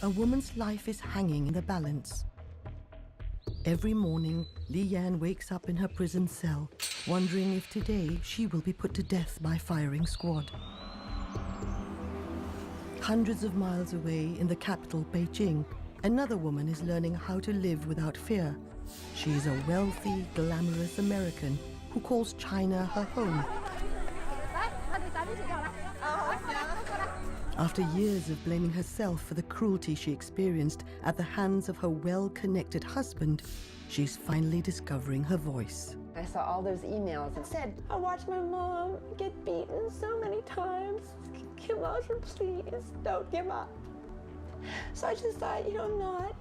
a woman's life is hanging in the balance. Every morning, Li Yan wakes up in her prison cell, wondering if today she will be put to death by firing squad. Hundreds of miles away in the capital, Beijing, another woman is learning how to live without fear. She is a wealthy, glamorous American who calls China her home. After years of blaming herself for the cruelty she experienced at the hands of her well-connected husband, she's finally discovering her voice. I saw all those emails and said, I watched my mom get beaten so many times. Kim Laoshi, please, don't give up. So I just thought, not.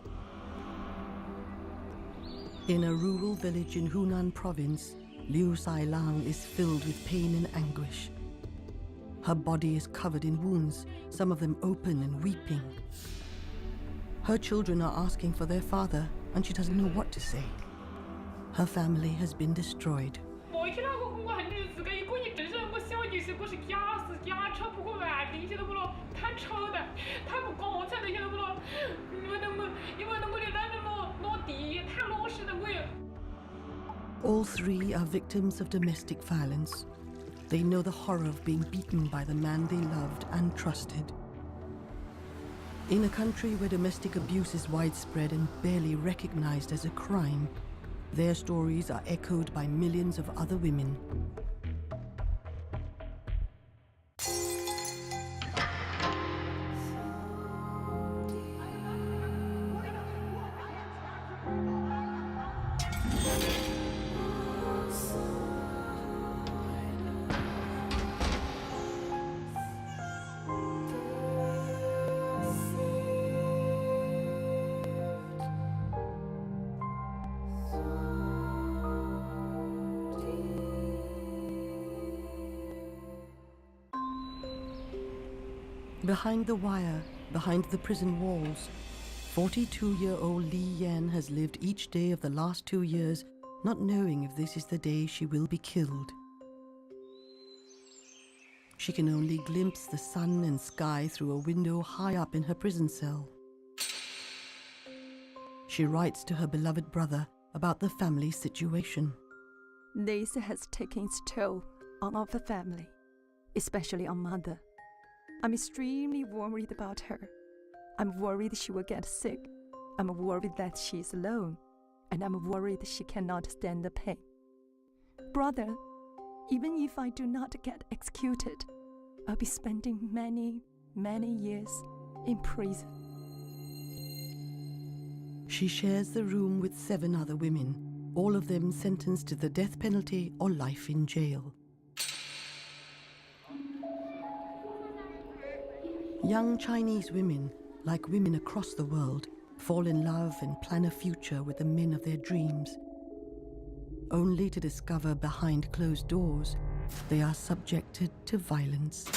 In a rural village in Hunan province, Liu Sailang is filled with pain and anguish. Her body is covered in wounds, some of them open and weeping. Her children are asking for their father, and she doesn't know what to say. Her family has been destroyed. All three are victims of domestic violence. They know the horror of being beaten by the man they loved and trusted. In a country where domestic abuse is widespread and barely recognized as a crime, their stories are echoed by millions of other women. Behind the wire, behind the prison walls, 42-year-old Li Yan has lived each day of the last 2 years, not knowing if this is the day she will be killed. She can only glimpse the sun and sky through a window high up in her prison cell. She writes to her beloved brother about the family situation. This has taken its toll on our family, especially on Mother. I'm extremely worried about her. I'm worried she will get sick. I'm worried that she is alone. And I'm worried she cannot stand the pain. Brother, even if I do not get executed, I'll be spending many, many years in prison. She shares the room with 7 other women, all of them sentenced to the death penalty or life in jail. Young Chinese women, like women across the world, fall in love and plan a future with the men of their dreams, only to discover behind closed doors they are subjected to violence.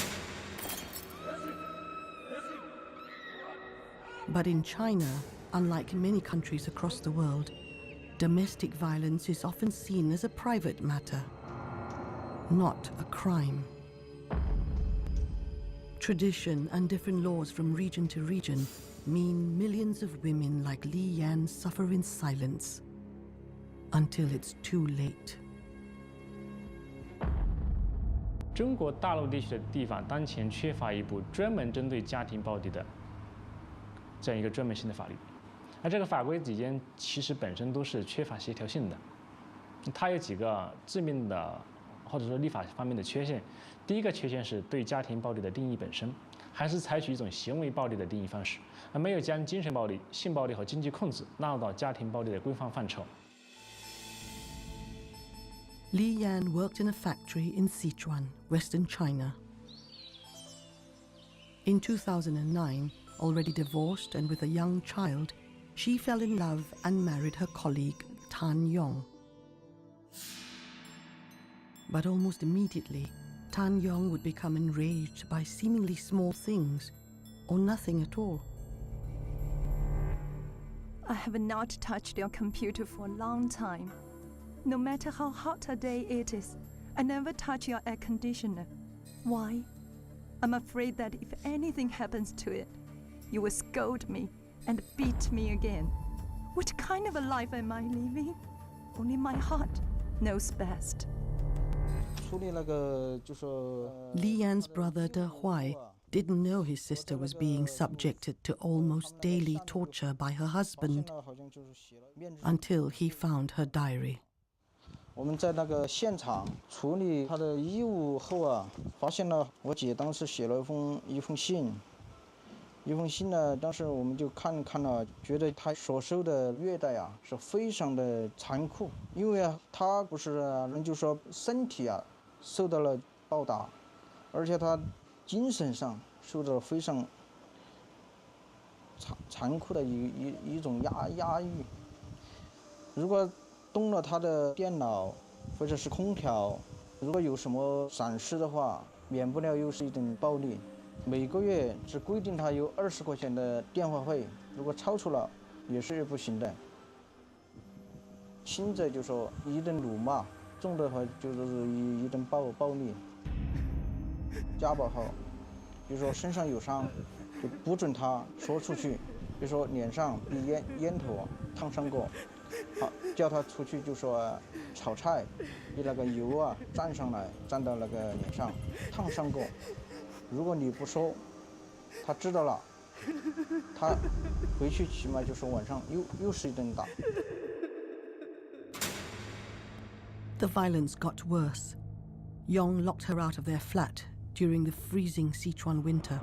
But in China, unlike many countries across the world, domestic violence is often seen as a private matter, not a crime. Tradition and different laws from region to region mean millions of women like Li Yan suffer in silence until it's too late. 中国大陆地区的地方当前缺乏一部专门针对家庭暴力的这样一个专门性的法律，而这个法规之间其实本身都是缺乏协调性的，它有几个致命的或者说立法方面的缺陷。第一个缺陷是对家庭暴力的定义本身，还是采取一种行为暴力的定义方式，而没有将精神暴力、性暴力和经济控制纳入到家庭暴力的规范范畴。Li Yan worked in a factory in Sichuan, Western China. In 2009, already divorced and with a young child, she fell in love and married her colleague, Tan Yong. But almost immediately, Tan Yong would become enraged by seemingly small things, or nothing at all. I have not touched your computer for a long time. No matter how hot a day it is, I never touch your air conditioner. Why? I'm afraid that if anything happens to it, you will scold me and beat me again. What kind of a life am I living? Only my heart knows best. 处理那个就说 Li Yan's brother De Huai didn't know his sister was being subjected to almost daily torture by her husband 好像就是写了面子。 until he found her diary. 我们在那个现场处理他的衣物后啊，发现了我姐当时写了一封信。一封信呢，当时我们就看了，觉得她所受的虐待啊是非常的残酷，因为啊，她不是人就说身体啊受到了暴打，而且她精神上受到了非常残酷的一种压抑。如果动了她的电脑或者是空调，如果有什么闪失的话，免不了又是一种暴力。 每个月只规定他有20块钱的电话费，如果超出了也是不行的。轻则就说一顿辱骂，重的话就是一顿暴力。家暴后，比如说身上有伤，就不准他说出去，比如说脸上被烟头烫伤过，好叫他出去就说炒菜，被那个油啊沾到那个脸上，烫伤过。 如果你不说，他知道了，他回去起码就是晚上又是一顿打。The violence got worse. Yong locked her out of their flat during the freezing Sichuan winter.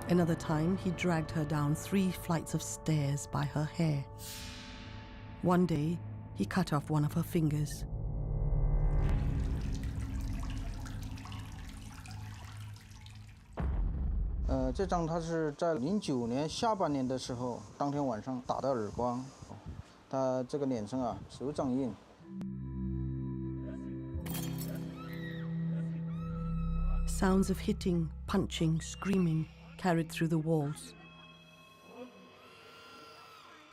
Another time, he dragged her down 3 flights of stairs by her hair. One day, he cut off one of her fingers. 这张他是在09年下半年的时候，当天晚上打的耳光，他这个脸上啊手掌印。 Sounds of hitting, punching, screaming carried through the walls.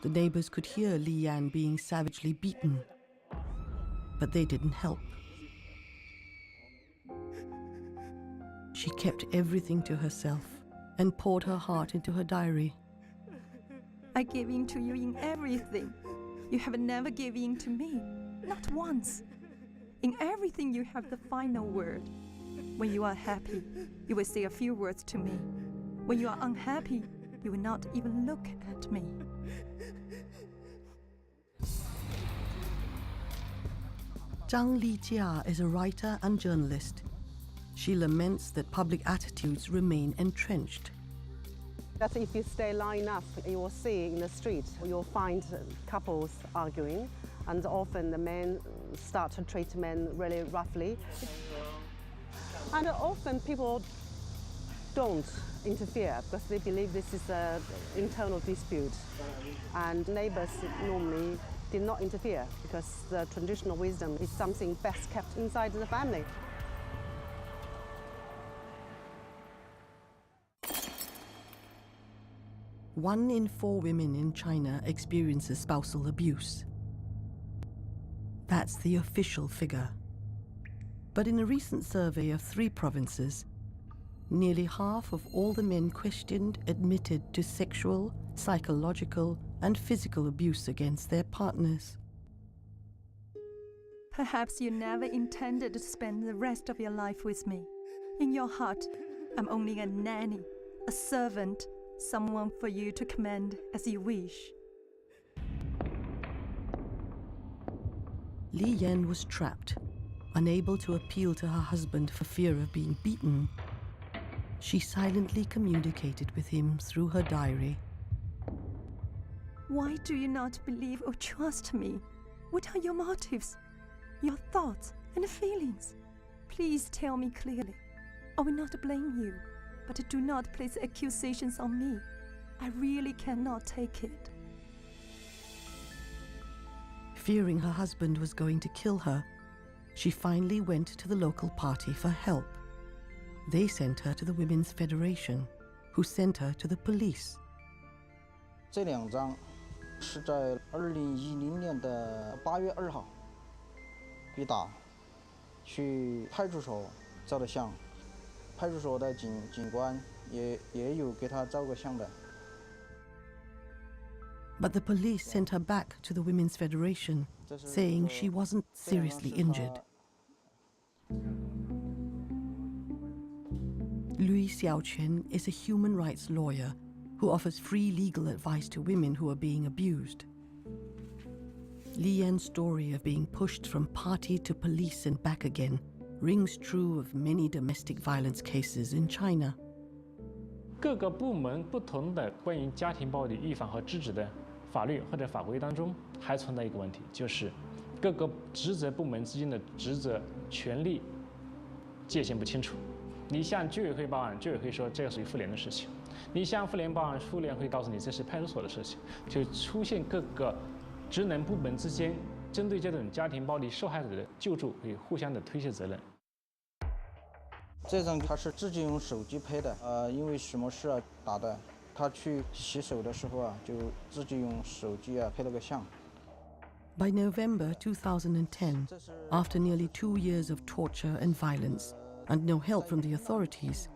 The neighbors could hear Li Yan being savagely beaten, but they didn't help. She kept everything to herself and poured her heart into her diary. I gave in to you in everything. You have never given in to me, not once. In everything, you have the final word. When you are happy, you will say a few words to me. When you are unhappy, you will not even look at me. Zhang Lijia is a writer and journalist. She laments that public attitudes remain entrenched. That if you stay long enough, you will see in the street, you'll find couples arguing, and often the men start to treat men really roughly. And often people don't interfere because they believe this is an internal dispute. And neighbors normally did not interfere because the traditional wisdom is something best kept inside the family. One in 4 women in China experiences spousal abuse. That's the official figure. But in a recent survey of 3 provinces, nearly half of all the men questioned admitted to sexual, psychological, and physical abuse against their partners. Perhaps you never intended to spend the rest of your life with me. In your heart, I'm only a nanny, a servant, someone for you to command as you wish. Li Yan was trapped, unable to appeal to her husband for fear of being beaten. She silently communicated with him through her diary. Why do you not believe or trust me? What are your motives, your thoughts and feelings? Please tell me clearly. I will not blame you, but do not place accusations on me. I really cannot take it. Fearing her husband was going to kill her, she finally went to the local party for help. They sent her to the Women's Federation, who sent her to the police. 这2张是在2010年的8月2号被打，去派出所照的相，派出所的警官也有给她照过相的。 But the police sent her back to the Women's Federation, saying she wasn't seriously injured. Lui Xiaoquan is a human rights lawyer who offers free legal advice to women who are being abused. Li Yan's story of being pushed from party to police and back again rings true of many domestic violence cases in China. 各个部门不同的关于家庭暴力预防和制止的法律或者法规当中，还存在一个问题，就是各个职责部门之间的职责权利界限不清楚。你向居委会报案，居委会说这个属于妇联的事情；你向妇联报案，妇联会告诉你这是派出所的事情。就出现各个职能部门之间针对这种家庭暴力受害者的救助会互相的推卸责任。 这张他是自己用手机拍的，因为什么事啊打的，他去洗手的时候啊，就自己用手机啊拍了个相。 By November 2010, after nearly 2 years of torture and violence, and no help from the authorities,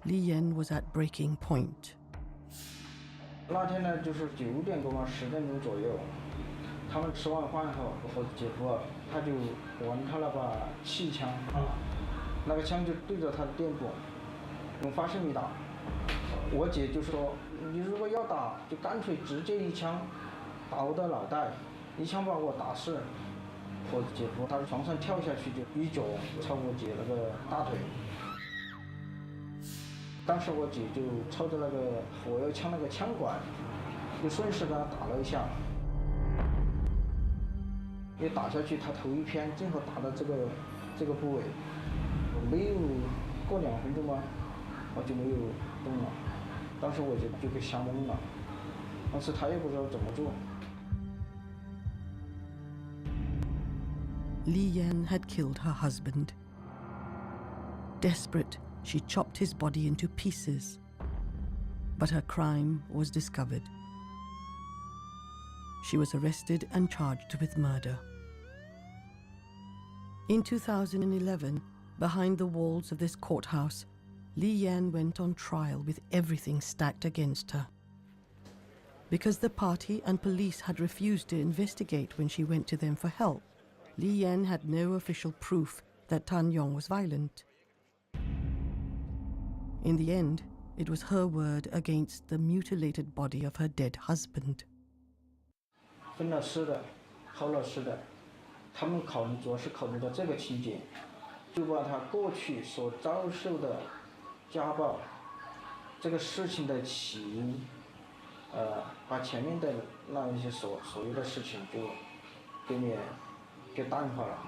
Li Yan was at breaking point. 那天呢，就是9点多嘛，10点钟左右，他们吃完饭后，我姐夫啊，他就玩他那把气枪啊。 那个枪就对着他的店部，用发射米打。我姐就说：“你如果要打，就干脆直接一枪打我的脑袋，一枪把我打死。”我姐夫他从床上跳下去，就一脚朝我姐那个大腿。当时我姐就抄着那个火药枪那个枪管，就顺势给他打了一下。一打下去，他头一偏，正好打到这个部位。 没有过2分钟吧，我就没有动了。当时我就给吓懵了，当时他也不知道怎么做。Li Yan had killed her husband. Desperate, she chopped his body into pieces. But her crime was discovered. She was arrested and charged with murder. In 2011, behind the walls of this courthouse, Li Yan went on trial with everything stacked against her. Because the party and police had refused to investigate when she went to them for help, Li Yan had no official proof that Tan Yong was violent. In the end, it was her word against the mutilated body of her dead husband. 分了尸的，好了尸的，他们主要是考虑到这个情节。 就把他过去所遭受的家暴这个事情的起因，把前面的那一些所有的事情就给淡化了。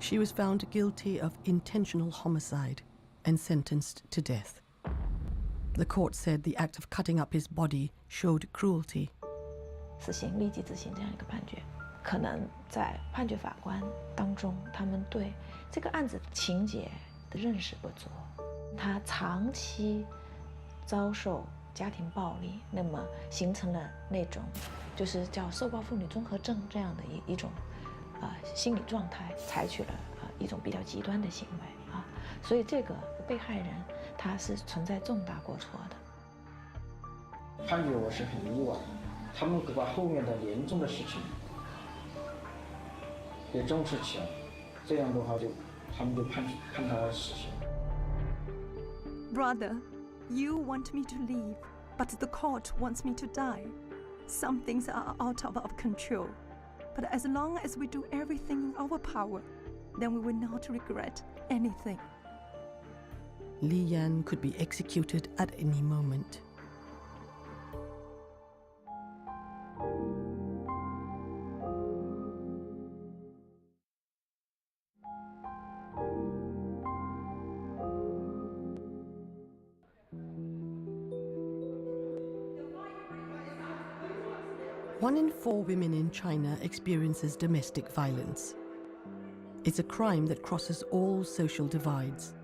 She was found guilty of intentional homicide and sentenced to death. The court said the act of cutting up his body showed cruelty. 死刑立即执行这样一个判决。 可能在判决法官当中，他们对这个案子情节的认识不足，他长期遭受家庭暴力，那么形成了那种就是叫受暴妇女综合症这样的一种心理状态，采取了一种比较极端的行为啊，所以这个被害人他是存在重大过错的。判决我是很意外，他们把后面的严重的事情。 也重视起来，这样的话他们就判他死刑。 Brother, you want me to leave, but the court wants me to die. Some things are out of our control, but as long as we do everything in our power, then we will not regret anything. Li Yan could be executed at any moment. One in 4 women in China experiences domestic violence. It's a crime that crosses all social divides.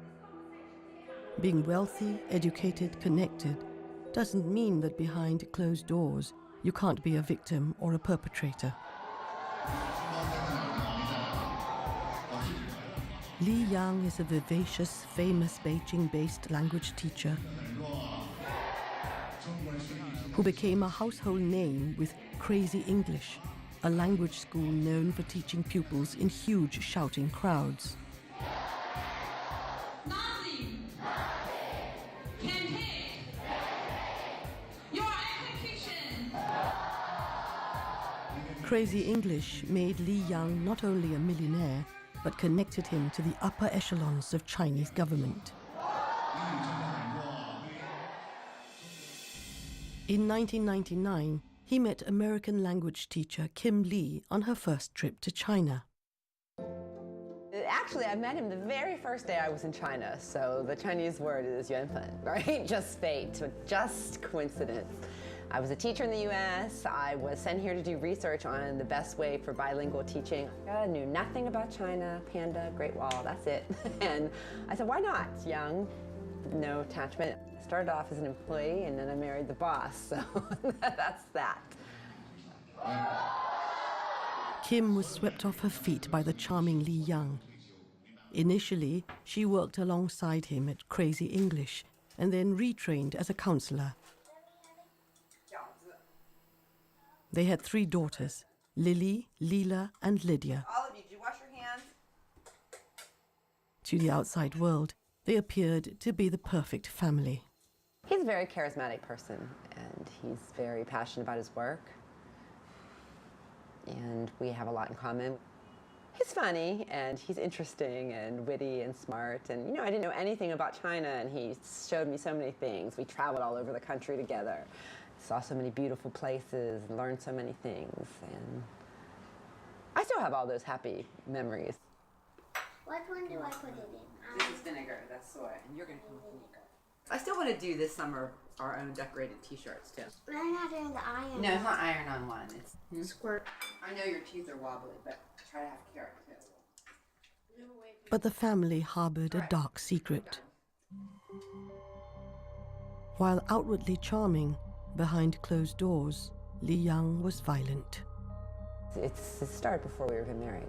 Being wealthy, educated, connected doesn't mean that behind closed doors you can't be a victim or a perpetrator. Li Yang is a vivacious, famous Beijing-based language teacher who became a household name with Crazy English, a language school known for teaching pupils in huge shouting crowds. Crazy English made Li Yang not only a millionaire, but connected him to the upper echelons of Chinese government. In 1999, he met American language teacher Kim Lee on her first trip to China. Actually, I met him the very first day I was in China, so the Chinese word is 缘分, right? Just fate, just coincidence. I was a teacher in the US. I was sent here to do research on the best way for bilingual teaching. I knew nothing about China, Panda, Great Wall, that's it. And I said, why not? Young, no attachment. I started off as an employee and then I married the boss, so that's that. Kim was swept off her feet by the charming Li Yang. Initially, she worked alongside him at Crazy English and then retrained as a counselor. They had 3 daughters, Lily, Leela, and Lydia. All of you, did you wash your hands? To the outside world, they appeared to be the perfect family. He's a very charismatic person, and he's very passionate about his work. And we have a lot in common. He's funny, and he's interesting, and witty, and smart. And, you know, I didn't know anything about China, and he showed me so many things. We traveled all over the country together. Saw so many beautiful places and learned so many things, and I still have all those happy memories. What one do I put it in? This is vinegar, that's soy, and you're gonna come with vinegar. I still want to do this summer our own decorated t-shirts too. But I'm not doing the iron. No, it's not iron on one, it's Squirt. I know your teeth are wobbly, but try to have carrot too. But the family harbored a dark secret. While outwardly charming, behind closed doors, Li Yang was violent. It started before we were even married.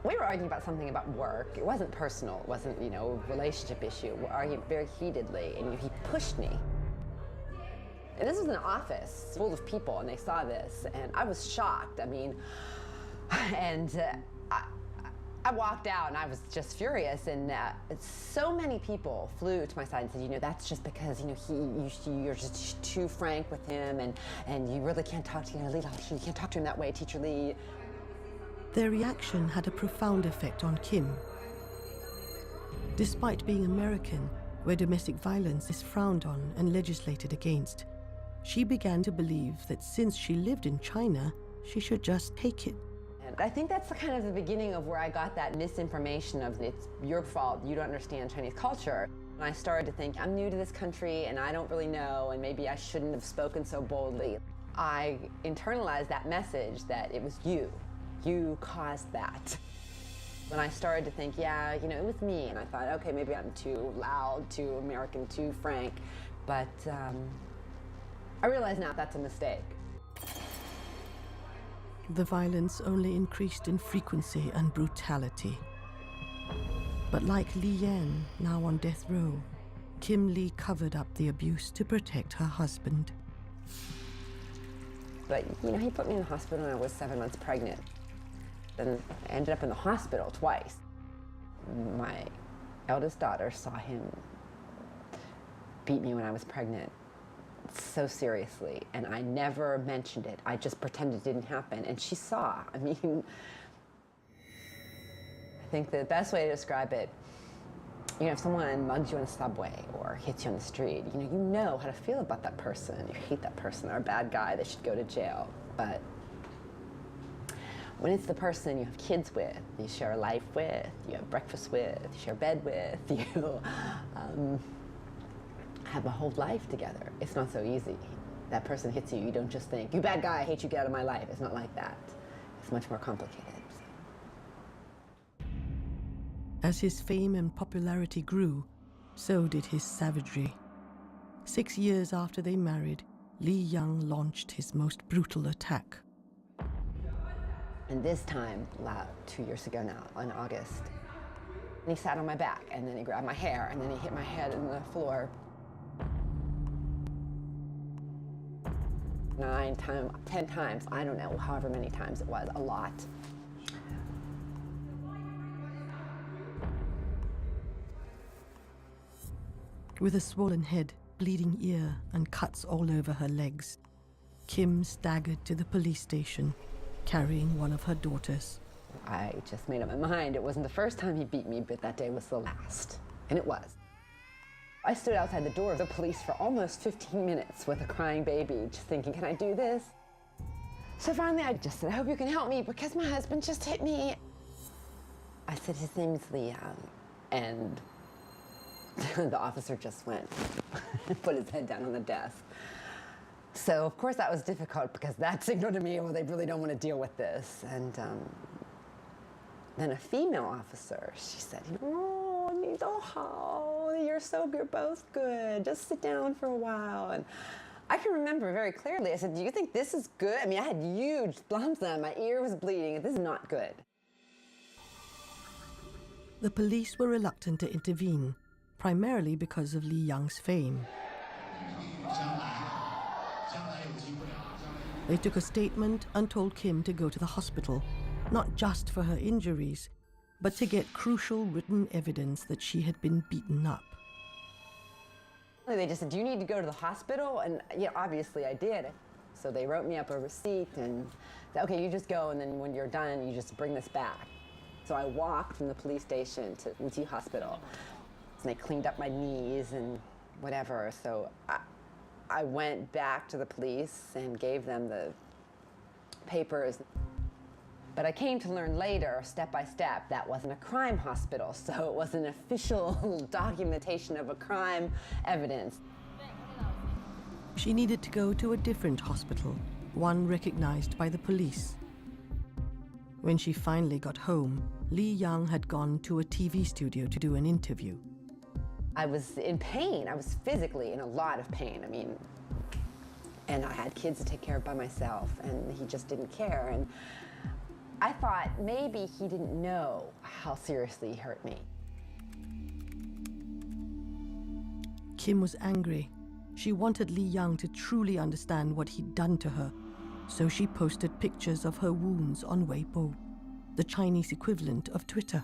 We were arguing about something about work. It wasn't personal. It wasn't, you know, a relationship issue. We argued very heatedly, and he pushed me. And this was an office full of people, and they saw this, and I was shocked. I mean, and I walked out, and I was just furious, and so many people flew to my side and said, you know, that's just because, you know, you're just too frank with him, and you really can't talk to him, you can't talk to him that way, Teacher Lee. Their reaction had a profound effect on Kim. Despite being American, where domestic violence is frowned on and legislated against, she began to believe that since she lived in China, she should just take it. I think that's kind of the beginning of where I got that misinformation of it's your fault, you don't understand Chinese culture. And I started to think, I'm new to this country and I don't really know, and maybe I shouldn't have spoken so boldly. I internalized that message that it was you caused that. When I started to think, yeah, you know, it was me, and I thought, okay, maybe I'm too loud, too American, too frank, but I realize now that's a mistake. The violence only increased in frequency and brutality. But like Li Yan, now on death row, Kim Lee covered up the abuse to protect her husband. But, you know, he put me in the hospital when I was 7 months pregnant. And I ended up in the hospital twice. My eldest daughter saw him beat me when I was pregnant so seriously, and I never mentioned it. I just pretended it didn't happen, and she saw. I mean, I think the best way to describe it, you know, if someone mugs you on the subway or hits you on the street, you know how to feel about that person. You hate that person, they're a bad guy, they should go to jail. But when it's the person you have kids with, you share a life with, you have breakfast with, you share bed with, you have a whole life together. It's not so easy. That person hits you, you don't just think, you bad guy, I hate you, get out of my life. It's not like that. It's much more complicated. As his fame and popularity grew, so did his savagery. 6 years after they married, Li Yang launched his most brutal attack. And this time, about 2 years ago now, in August, and he sat on my back, and then he grabbed my hair, and then he hit my head on the floor. 9 times, 10 times, I don't know, however many times it was, a lot. With a swollen head, bleeding ear, and cuts all over her legs, Kim staggered to the police station, carrying one of her daughters. I just made up my mind. It wasn't the first time he beat me, but that day was the last. And it was. I stood outside the door of the police for almost 15 minutes with a crying baby, just thinking, can I do this? So finally I just said, I hope you can help me because my husband just hit me. I said, his name's Leon. And the officer just went and put his head down on the desk. So of course that was difficult because that signaled to me, well, they really don't want to deal with this. And then a female officer, she said, oh, you're both good. Just sit down for a while. And I can remember very clearly, I said, do you think this is good? I mean, I had huge bumps on, my ear was bleeding. This is not good. The police were reluctant to intervene, primarily because of Li Yang's fame. They took a statement and told Kim to go to the hospital, not just for her injuries, but to get crucial written evidence that she had been beaten up. They just said, do you need to go to the hospital? And yeah, obviously I did. So they wrote me up a receipt and said, okay, you just go, and then when you're done, you just bring this back. So I walked from the police station to Wuji Hospital, and they cleaned up my knees and whatever. So I went back to the police and gave them the papers. But I came to learn later, step by step, that wasn't a crime hospital, so it was an official documentation of a crime evidence. She needed to go to a different hospital, one recognized by the police. When she finally got home, Li Yang had gone to a TV studio to do an interview. I was in pain. I was physically in a lot of pain. I mean, and I had kids to take care of by myself, and he just didn't care. And I thought maybe he didn't know how seriously he hurt me. Kim was angry. She wanted Li Yang to truly understand what he'd done to her, so she posted pictures of her wounds on Weibo, the Chinese equivalent of Twitter.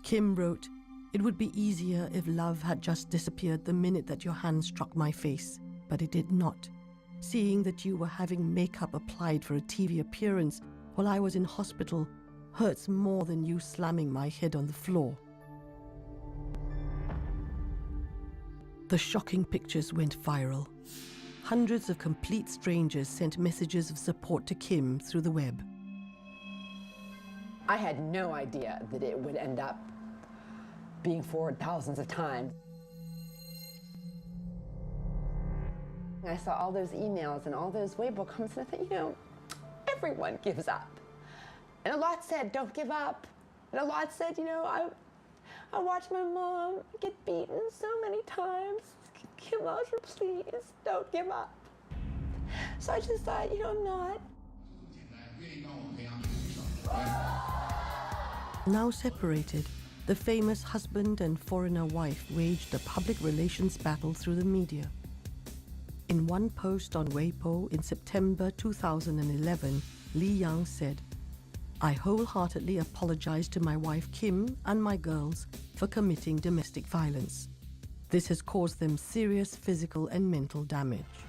Kim wrote, "It would be easier if love had just disappeared the minute that your hand struck my face, but it did not. Seeing that you were having makeup applied for a TV appearance while I was in hospital hurts more than you slamming my head on the floor." The shocking pictures went viral. Hundreds of complete strangers sent messages of support to Kim through the web. I had no idea that it would end up being forwarded thousands of times. I saw all those emails and all those Weibo comments, and I thought, you know, everyone gives up. And a lot said, don't give up. And a lot said, you know, I watched my mom get beaten so many times. Kim Osher, please, don't give up. So I just thought, you know, I'm not. Now separated, the famous husband and foreigner wife waged a public relations battle through the media. In one post on Weibo in September 2011, Li Yang said, "I wholeheartedly apologize to my wife Kim and my girls for committing domestic violence. This has caused them serious physical and mental damage."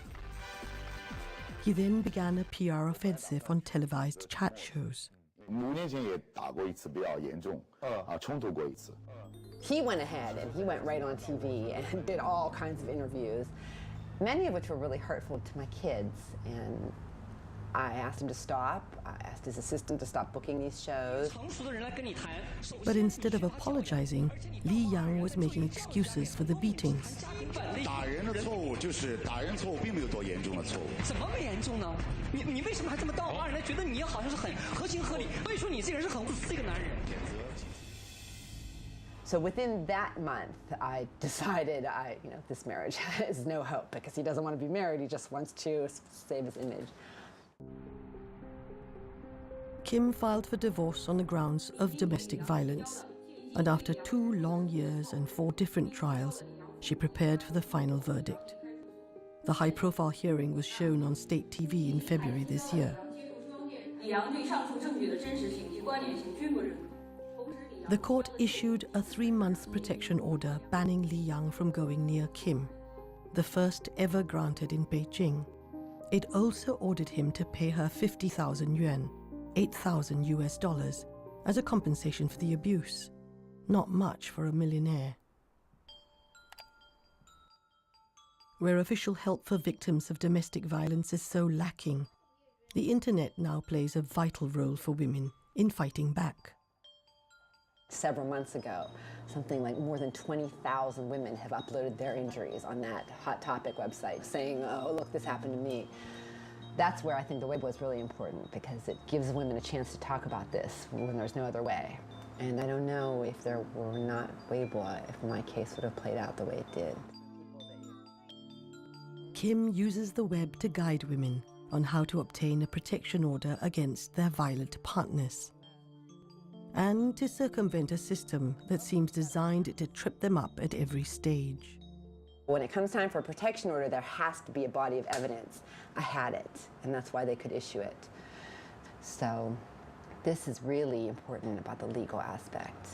He then began a PR offensive on televised chat shows. He went ahead and he went right on TV and did all kinds of interviews, many of which were really hurtful to my kids. And I asked him to stop. I asked his assistant to stop booking these shows. But instead of apologizing, Li Yang was making excuses for the beatings. So within that month, I decided, this marriage has no hope because he doesn't want to be married. He just wants to save his image. Kim filed for divorce on the grounds of domestic violence, and after 2 long years and 4 different trials, she prepared for the final verdict. The high-profile hearing was shown on state TV in February this year. The court issued a 3-month protection order banning Li Yang from going near Kim, the first ever granted in Beijing. It also ordered him to pay her 50,000 yuan, $8,000, as a compensation for the abuse. Not much for a millionaire. Where official help for victims of domestic violence is so lacking, the internet now plays a vital role for women in fighting back. Several months ago, something like more than 20,000 women have uploaded their injuries on that Hot Topic website saying, oh, look, this happened to me. That's where I think the Weibo is really important, because it gives women a chance to talk about this when there's no other way. And I don't know if there were not Weibo, if my case would have played out the way it did. Kim uses the web to guide women on how to obtain a protection order against their violent partners, and to circumvent a system that seems designed to trip them up at every stage. When it comes time for a protection order, there has to be a body of evidence. I had it, and that's why they could issue it. So this is really important about the legal aspect,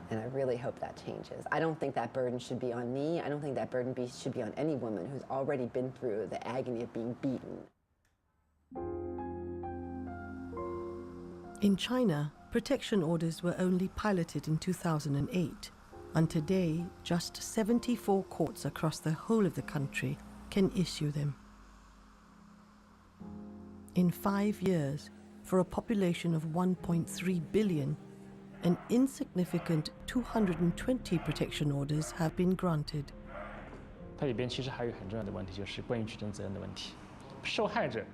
and I really hope that changes. I don't think that burden should be on me. I don't think that burden should be on any woman who's already been through the agony of being beaten. In China, protection orders were only piloted in 2008, and today just 74 courts across the whole of the country can issue them. In 5 years, for a population of 1.3 billion, an insignificant 220 protection orders have been granted. 它里边其实还有很重要的问题，就是关于举证责任的问题。受害者，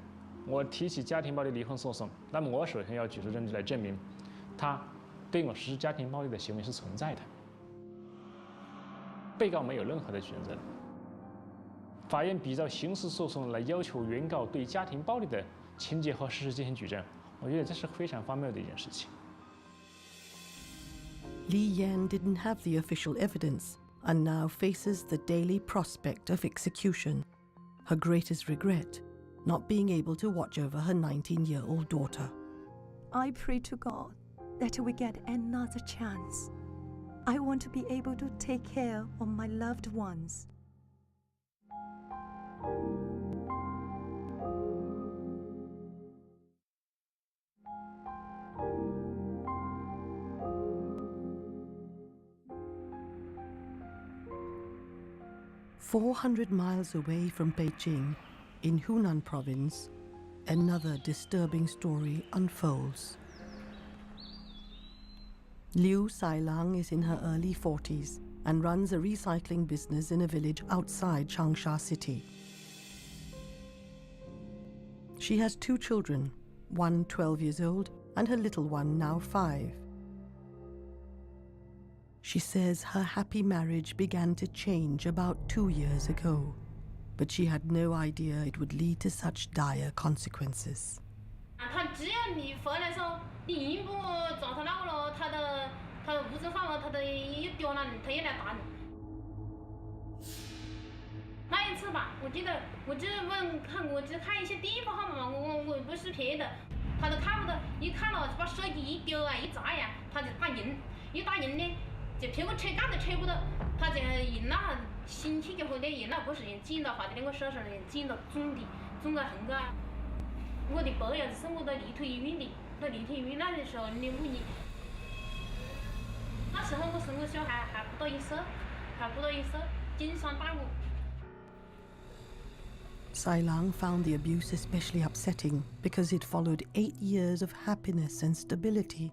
我提起家庭暴力离婚诉讼，那么我首先要举出证据来证明，他对我实施家庭暴力的行为是存在的。被告没有任何的举证责任。法院比照刑事诉讼来要求原告对家庭暴力的情节和事实进行举证，我觉得这是非常荒谬的一件事情。Li Yan didn't have the official evidence and now faces the daily prospect of execution. Her greatest regret, not being able to watch over her 19-year-old daughter. I pray to God that we get another chance. I want to be able to take care of my loved ones. "400 miles away from Beijing, in Hunan province, another disturbing story unfolds. Liu Sailang is in her early 40s and runs a recycling business in a village outside Changsha city. She has 2 children, one 12 years old and her little one now 5. She says her happy marriage began to change about 2 years ago, but she had no idea it would lead to such dire consequences. 他只要你回来说你一不找他那个了，他的物质范围他都一丢了，他也来打你。那一次吧，我记得我只看一些地方号码嘛，我不是骗的，他都看不到，一看了把手机一丢啊一砸呀，他就打赢，一打赢呢就屁股扯干都扯不到，他就赢了，心气就会的赢了，不是人进到发的那个手上人进到中到横个。我的伯呀是送我到立腿医院的，到立腿医院那的时候05年，那时候我生个小孩还不到1岁，经常打我。Sailang found the abuse especially upsetting because it followed 8 years of happiness and stability.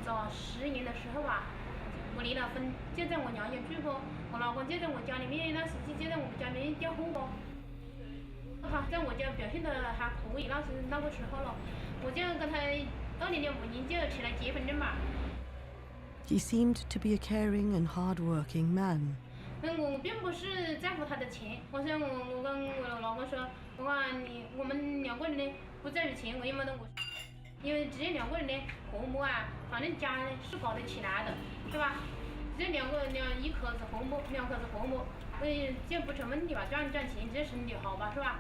早10年的时候吧，我离了婚，就在我娘家住过，我老公就在我家里面，那时就在我们家里面调货过。他在我家表现得还可以，那个时候了，我就跟他2005年就起来结婚证嘛。He seemed to be a caring and hard-working man. 我并不是在乎他的钱，我跟我老公说，我们2个人呢不在乎钱，我也没得我。因为这两个人的和睦啊，他们家呢是搞得起来的，是吧？这一口子和睦，两口子和睦，这不成问题吧？赚钱，这身体好吧，是吧？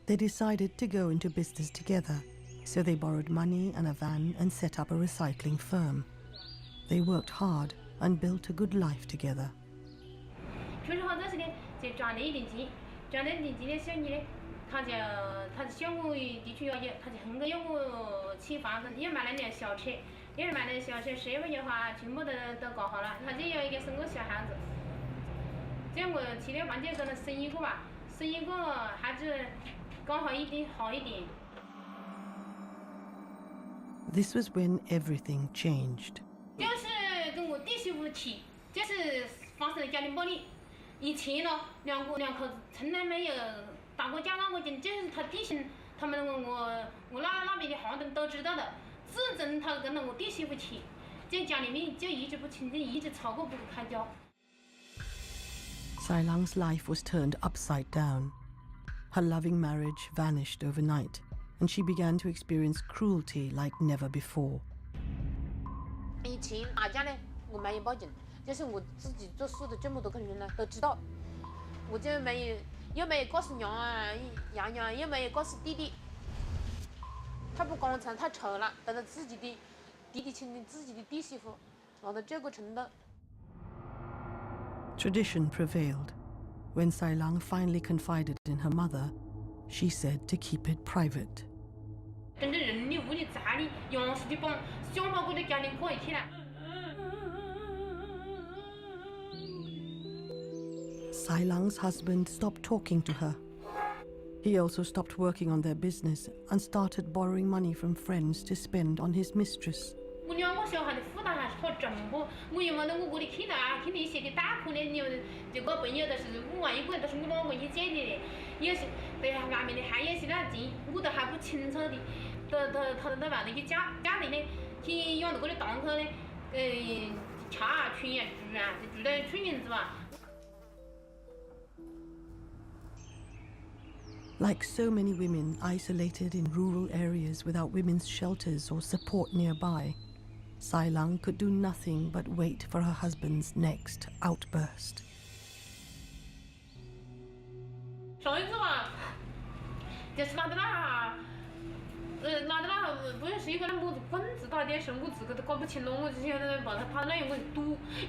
They decided to go into business together, so they borrowed money and a van and set up a recycling firm. They worked hard and built a good life together. 就是好多时呢，就赚了一点钱，赚了一点钱的时候呢，他就想我地区要他就很个要我起房子，也买了辆小车，也买了小车，设备的话全部都搞好了，他就要一个生个小孩子。这样我去了房就跟他生一个吧，生一个孩子刚好一点好一点。 This was when everything changed. 就是跟我弟媳妇起，就是发生了家庭暴力。以前呢，两口子从来没有打过架、闹过架，就是他弟媳他们我那边的行人都知道的。自从他跟了我弟媳妇起，在家里面就一直不清静，一直吵过不开交。 Sai Lang's life was turned upside down. Her loving marriage vanished overnight, and she began to experience cruelty like never before. 以前打架呢，我没有报警，就是我自己做事的这么多个人呢都知道，我就又没有告诉娘娘，又没有告诉弟弟，太不光彩，太丑了，等到自己的弟弟亲自己的弟媳妇，闹到这个程度。 Tradition prevailed. When Sai Lang finally confided in her mother, she said to keep it private. 真正人力、物力、财力、样式的帮，想把我的家庭过起来。 Sai Lang's husband stopped talking to her. He also stopped working on their business and started borrowing money from friends to spend on his mistress. 我两个小孩的负担还是好重不？我又没得我的去哪，去那些的贷款呢？你就个朋友都是5万1个月，都是我老公去借的嘞。有些对外面的还有些那钱，我都还不清楚的，他到外头去家里呢，去养着个的档口呢，吃啊、穿啊、住啊，就住在村院子吧。 Like so many women isolated in rural areas without women's shelters or support nearby, Sai Lang could do nothing but wait for her husband's next outburst. 上一次吧，就是拿到那不是一个那么子棍子打的，是我自个都搞不清了，我就晓得把他那样个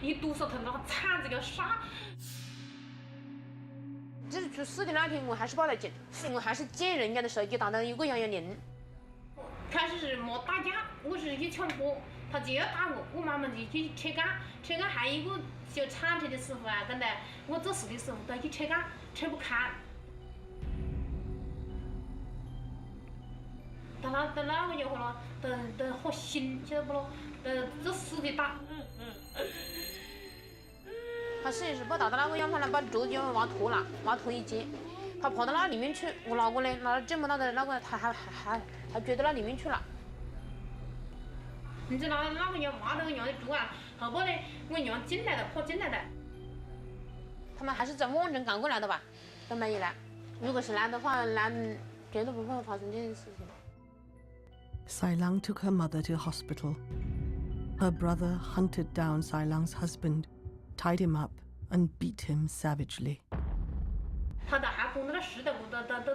一堵上头，那个铲子给杀。 就是出事的那天，我还是报了警，我还是借人家的手机打到1个110。开始是没打架，我是去抢货，他就要打我，我妈妈就去扯杆，还有一个修铲车的师傅啊，跟着我做事的师傅都去扯杆，扯不开。到那个家伙了，都好心，晓得不咯？都做死的打。他摄影师不打到那个样，他能把桌子要挖脱了，挖脱一截，他跑到那里面去，我老公呢拿了这么大的那个，他还追到那里面去了。你知道那个要挖到个娘的桌啊，后边呢我娘进来了，跑进来的。他们还是在望镇赶过来的吧，都没有来。如果是来的话，来绝对不会发生这件事情。 Sai Lang took her mother to hospital. Her brother hunted down Sai Lang's husband, tied him up, and beat him savagely. 他都还拱到那石头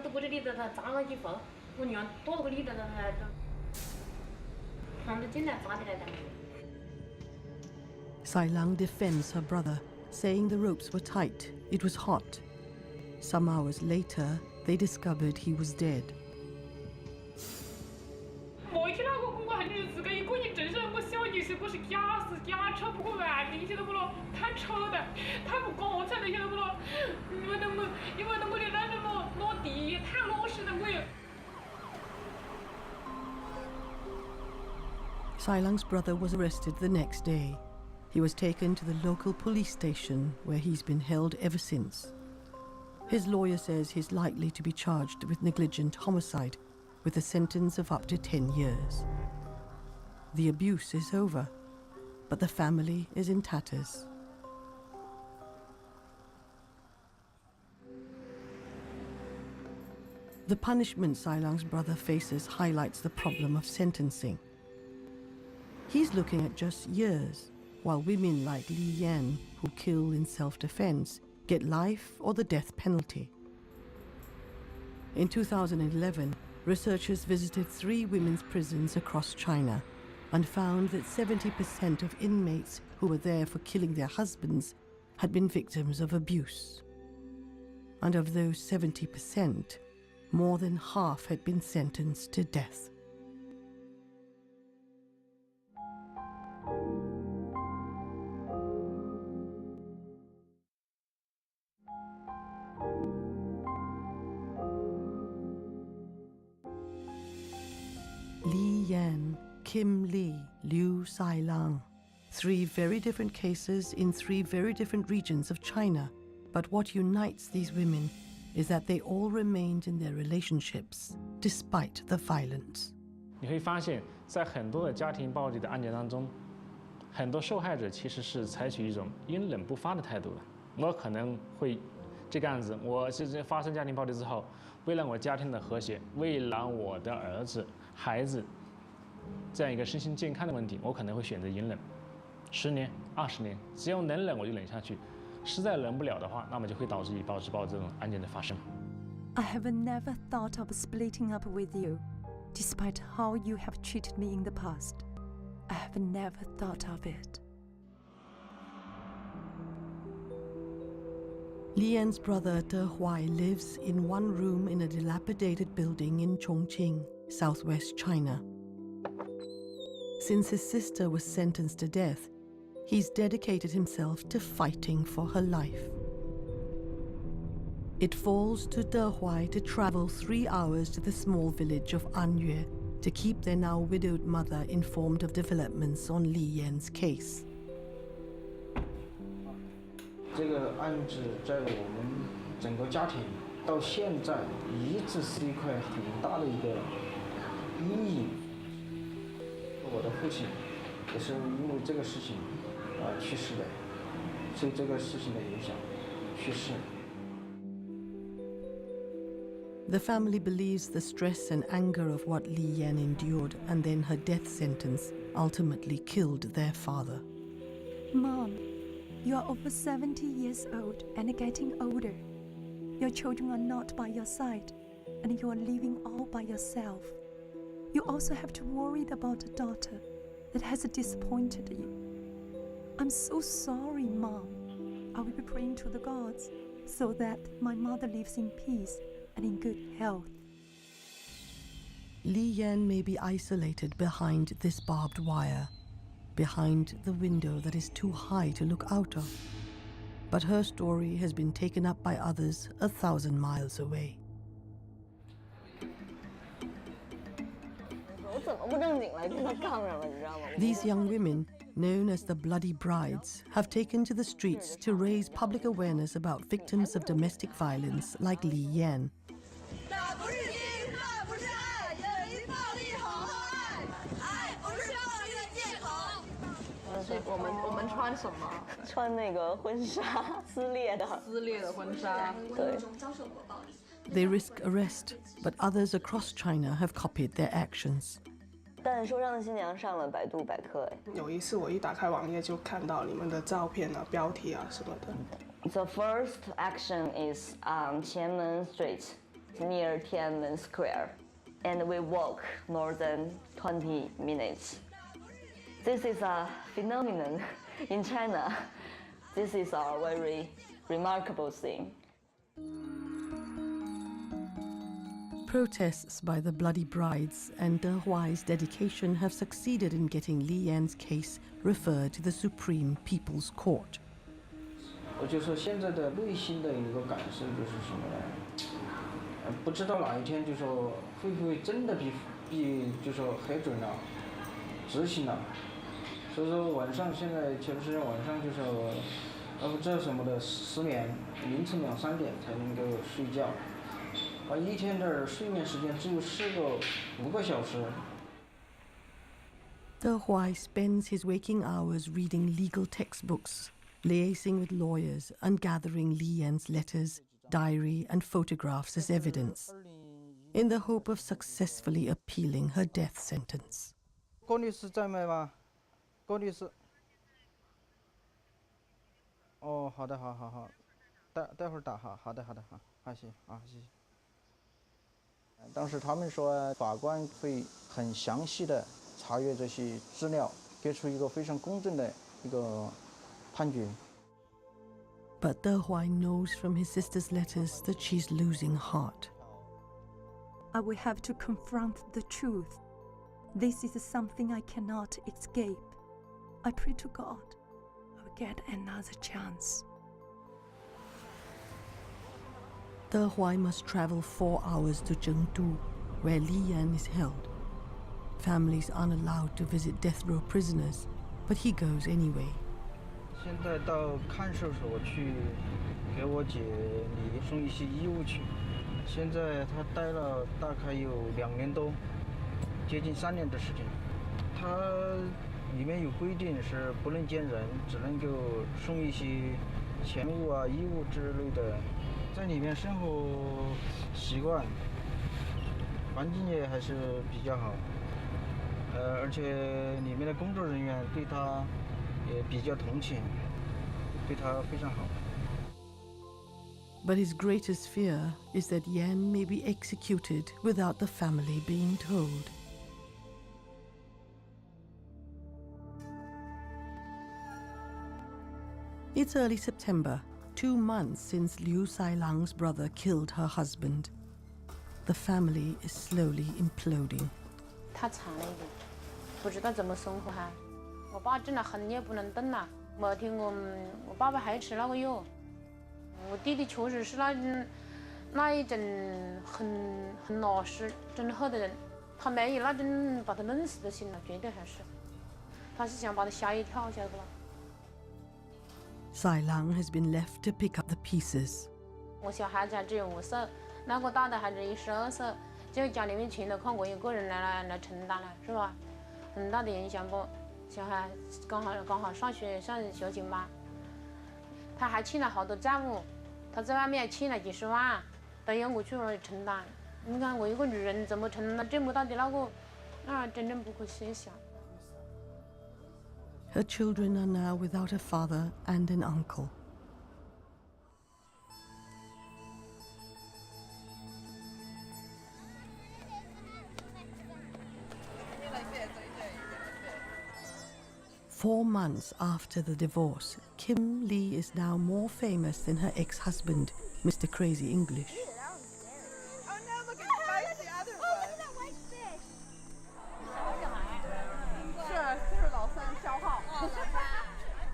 都过这里头，他砸了几回，我娘躲到个里头，他扛着进来砸起来的。 Sai Lang defends her brother, saying the ropes were tight, it was hot. Some hours later, they discovered he was dead. 没去那个公馆，你自个一个人承受，我小女婿我是假死假丑，不可完的，晓得不咯？太丑的，太不光彩了，晓得不咯？因为我的那种落地太老实了，我又。 Sai Lang's brother was arrested the next day. He was taken to the local police station where he's been held ever since. His lawyer says he's likely to be charged with negligent homicide with a sentence of up to 10 years. The abuse is over, but the family is in tatters. The punishment Sai Lang's brother faces highlights the problem of sentencing. He's looking at just years, while women like Li Yan, who kill in self-defense, get life or the death penalty. In 2011, researchers visited 3 women's prisons across China and found that 70% of inmates who were there for killing their husbands had been victims of abuse. And of those 70%, more than half had been sentenced to death. Li Yan, Kim Li, Liu Sai Lang. 3 very different cases in 3 very different regions of China. But what unites these women is that they all remained in their relationships despite the violence. 你会发现在很多的家庭暴力的案件当中，很多受害者其实是采取一种阴冷不发的态度的。我可能会这个样子，我是发生家庭暴力之后，为了我家庭的和谐，为了我的儿子、孩子这样一个身心健康的问题，我可能会选择隐忍，10年、20年，只要能忍我就忍下去。 实在忍不了的话，那么就会导致以暴制暴这种案件的发生。 I have never thought of splitting up with you, despite how you have treated me in the past. I have never thought of it. Li Yan's brother De Huai lives in one room in a dilapidated building in Chongqing, southwest China. Since his sister was sentenced to death, he's dedicated himself to fighting for her life. It falls to De Huai to travel 3 hours to the small village of Anyue to keep their now widowed mother informed of developments on Li Yan's case. 这个案子在我们整个家庭到现在一直是一块很大的一个阴影。我的父亲也是因为这个事情去世的，受这个事情的影响去世。 The family believes the stress and anger of what Li Yan endured and then her death sentence ultimately killed their father. Mom, you are over 70 years old and getting older. Your children are not by your side, and you are living all by yourself. You also have to worry about a daughter that has disappointed you. I'm so sorry, Mom. I will be praying to the gods so that my mother lives in peace and in good health. Li Yan may be isolated behind this barbed wire, behind the window that is too high to look out of. But her story has been taken up by others 1,000 miles away. These young women, known as the Bloody Brides, have taken to the streets to raise public awareness about victims of domestic violence like Li Yan. They risk arrest, but others across China have copied their actions. 但受伤的新娘上了百度百科，哎，有一次我一打开网页就看到你们的照片啊、标题啊什么的。The first action is on Tiananmen Street, near Tiananmen Square, and we walk more than 20 minutes. This is a phenomenon in China. This is a very remarkable thing. Protests by the Bloody Brides and De Huai's dedication have succeeded in getting Li Yan's case referred to the Supreme People's Court. 我就说现在的内心的一个感受就是什么呢？不知道哪一天就说会不会真的就说核准了，执行了。所以说晚上现在前段时间晚上就说不知道什么的失眠，凌晨2、3点才能够睡觉。 一天的睡眠时间只有5个小时。De Huai spends his waking hours reading legal textbooks, liaising with lawyers, and gathering Li Yan's letters, diary, and photographs as evidence. in the hope of successfully appealing her death sentence. 郭律师在没吗？郭律师。哦，好的，好好好，待会儿打哈，好的，好的，好，好，谢谢，啊，谢谢。当时他们说法官会很详细的查阅这些资料，给出一个非常公正的一个判决。But De Huai knows from his sister's letters that she's losing heart. I will have to confront the truth. This is something I cannot escape. I pray to God I will get another chance. De Huai must travel 4 hours to Chengdu, where Li Yan is held. Families aren't allowed to visit death row prisoners, but he goes anyway. 现在到看守所去给我姐里送一些衣物去。现在她待了大概有2年多，接近3年的时间。她里面有规定是不能见人，只能够送一些钱物啊、衣物之类的。在里面生活习惯、环境也还是比较好。而且里面的工作人员对她也比较同情，对她非常好。But his greatest fear is that Yan may be executed without the family being told. It's early September, 2 months since Liu Sailang's brother killed her husband. The family is slowly imploding. 太惨了一点，不知道怎么生活哈。我爸真的很也不能动了，没听过我爸爸还吃那个药。我弟弟确实是那一种很老实、真厚的人，他没有那种把他弄死就行了，绝对还是。他是想把他吓一跳，晓得不啦？ Sai Lang has been left to pick up the pieces. 我小孩子还只有5岁，那个大的还只12岁，就家里面全都靠我一个人来承担了，是吧？很大的影响不？小孩刚好上小学班，他还欠了好多债务，他在外面欠了几10万，都要我去承担。你看我一个女人怎么承担这么大的那个，那真正不可设想。 Her children are now without a father and an uncle. Four months after the divorce, Kim Lee is now more famous than her ex-husband, Mr. Crazy English. Oh no, look, it's spicy the other one. Oh, look at that white fish.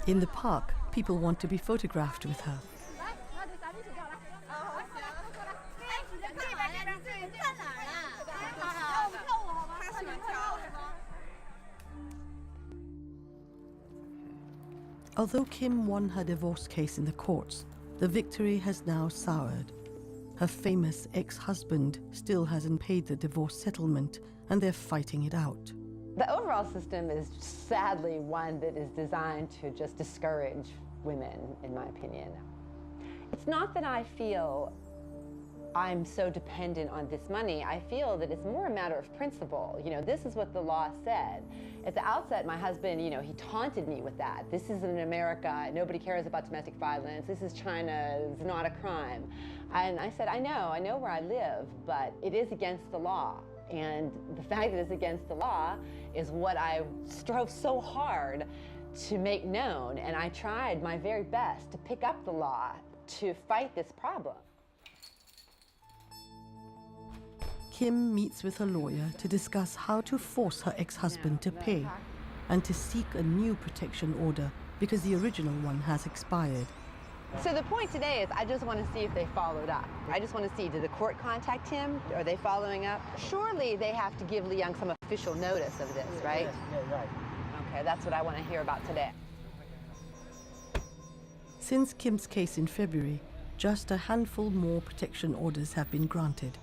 In the park, people want to be photographed with her. Although Kim won her divorce case in the courts, the victory has now soured. Her famous ex-husband still hasn't paid the divorce settlement, and they're fighting it out. The overall system is sadly one that is designed to just discourage women, in my opinion. It's not that I feel I'm so dependent on this money. I feel that it's more a matter of principle. You know, this is what the law said. At the outset, my husband, you know, he taunted me with that. This isn't in America. Nobody cares about domestic violence. This is China. It's not a crime. And I said, I know where I live, but it is against the law. And the fact that it's against the law is what I strove so hard to make known. And I tried my very best to pick up the law to fight this problem. Kim meets with her lawyer to discuss how to force her ex-husband to pay and to seek a new protection order because the original one has expired. So the point today is I just want to see if they followed up. I just want to see, did the court contact him? Are they following up? Surely they have to give Li Young some official notice of this, right? Yeah, right. Okay, that's what I want to hear about today. Since Kim's case in February, just a handful more protection orders have been granted,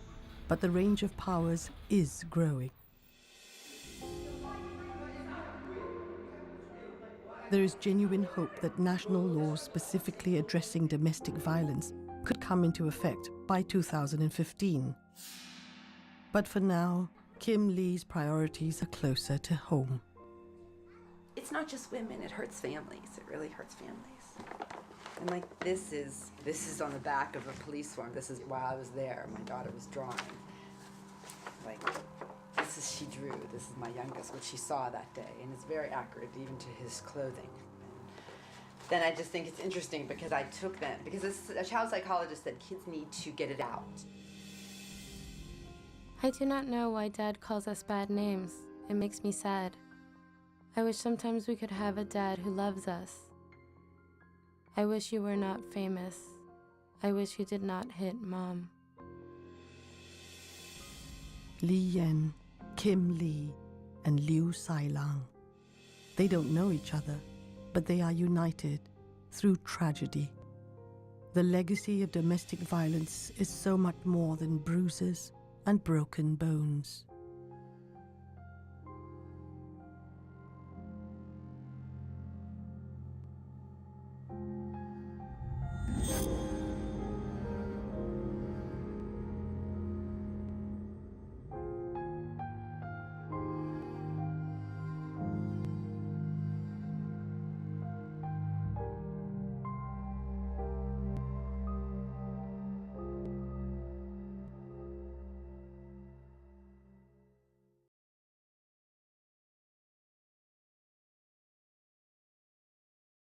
but the range of powers is growing. There is genuine hope that national laws specifically addressing domestic violence could come into effect by 2015. But for now, Kim Lee's priorities are closer to home. It's not just women, it hurts families. It really hurts families. And like this is on the back of a police form. This is while I was there, my daughter was drawing. Like, she drew, this is my youngest, what she saw that day, and it's very accurate even to his clothing. And then I just think it's interesting because I took them, because a child psychologist said kids need to get it out. I do not know why Dad calls us bad names. It makes me sad. I wish sometimes we could have a dad who loves us. I wish you were not famous. I wish you did not hit Mom. Li Yan, Kim Lee, and Liu Sailang. They don't know each other, but they are united through tragedy. The legacy of domestic violence is so much more than bruises and broken bones.